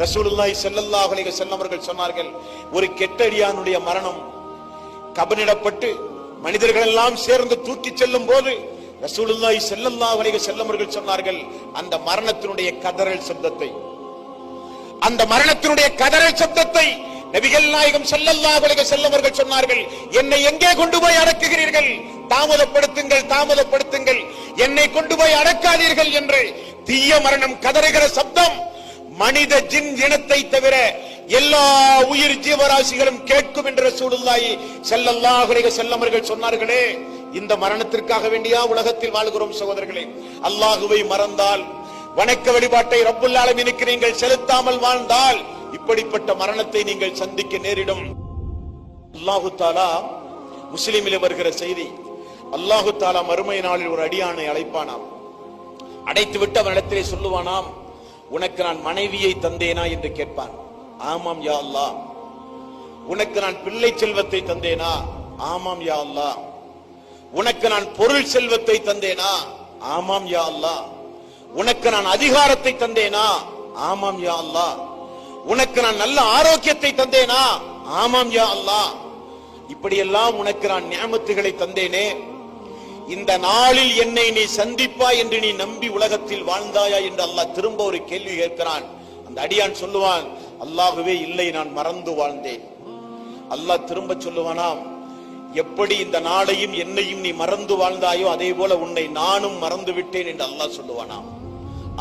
ரசூலுல்லாஹி ஸல்லல்லாஹு அலைஹி வஸல்லம் அவர்கள் சொன்னார்கள், ஒரு கெட்டடியானுடைய மரணம் கபனிடப்பட்டு மனிதர்கள் எல்லாம் சேர்ந்து தூக்கி செல்லும் போது ரசூலுல்லாஹி ஸல்லல்லாஹு அலைஹி வஸல்லம் அவர்கள் சொன்னார்கள், அந்த மரணத்தினுடைய கதறல் சப்தத்தை நபிகள் நாயகம் ஸல்லல்லாஹு அலைஹி வஸல்லம் அவர்கள் சொன்னார்கள், என்னை எங்கே கொண்டு போய் அடக்குகிறீர்கள், தாமதப்படுத்துங்கள், என்னை கொண்டு போய் அடக்காதீர்கள் என்று தீய மரணம் கதறுகிற சப்தம் மனித ஜின் இனத்தை தவிர எல்லா உயிர் ஜீவராசிகளும் கேட்கும் என்று ரசூலுல்லாஹி ஸல்லல்லாஹு அலைஹி வஸல்லம் அவர்கள் சொன்னார்களே. இந்த மரணத்திற்காக வேண்டியா உலகத்தில் வாழ்கிறோம் சகோதரர்களே? அல்லாஹுவை மறந்தால், வணக்க வழிபாட்டை ரப்புல் ஆலமீனுக்கு நீங்கள் செலுத்தாமல் வாழ்ந்தால் இப்படிப்பட்ட மரணத்தை நீங்கள் சந்திக்க நேரிடும். அல்லாஹு தஆலா முஸ்லிமிலே வருகிற செய்தி, அல்லாஹு தஆலா மறுமை நாளில் ஒரு அடியானை அழைப்பானாம். அடைத்து விட்டு அவனிடத்திலே சொல்லுவானாம், உனக்கு நான் மனைவியை தந்தேனா என்று கேட்பான். ஆமாம் யா அல்லாஹ். உனக்கு நான் பிள்ளை செல்வத்தை தந்தேனா? ஆமாம் யா அல்லாஹ். உனக்கு நான் பொருள் செல்வத்தை தந்தேனா? ஆமாம் யா அல்லாஹ். உனக்கு நான் அதிகாரத்தை தந்தேனா? ஆமாம் யா அல்லாஹ். உனக்கு நான் நல்ல ஆரோக்கியத்தை தந்தேனா? ஆமாம் யா அல்லாஹ். இப்படியெல்லாம் உனக்கு நான் நியமத்துகளை தந்தேனே, இந்த நாளில் என்னை நீ சந்திப்பாய் என்று நீ நம்பி உலகத்தில் வாழ்ந்தாயா என்று அல்லாஹ் திரும்ப ஒரு கேள்வி கேட்கிறான். அந்த அடியான் சொல்லுவான், அல்லாஹ்வே இல்லை, நான் மறந்து வாழ்ந்தேன். அல்லாஹ் திரும்ப சொல்லுவானாம், எப்படி இந்த நாளையும் என்னையும் நீ மறந்து வாழ்ந்தாயோ அதே போல உன்னை நானும் மறந்து விட்டேன் என்று அல்லாஹ் சொல்லுவானாம்.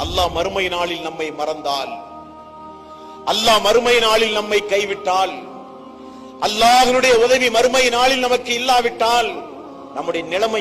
அல்லாஹ் மறுமை நாளில் நம்மை மறந்தால், அல்லாஹ் மறுமை நாளில் நம்மை கைவிட்டால், அல்லாஹ்வுடைய உதவி மறுமை நாளில் நமக்கு இல்லாவிட்டால் நம்முடைய நிலைமை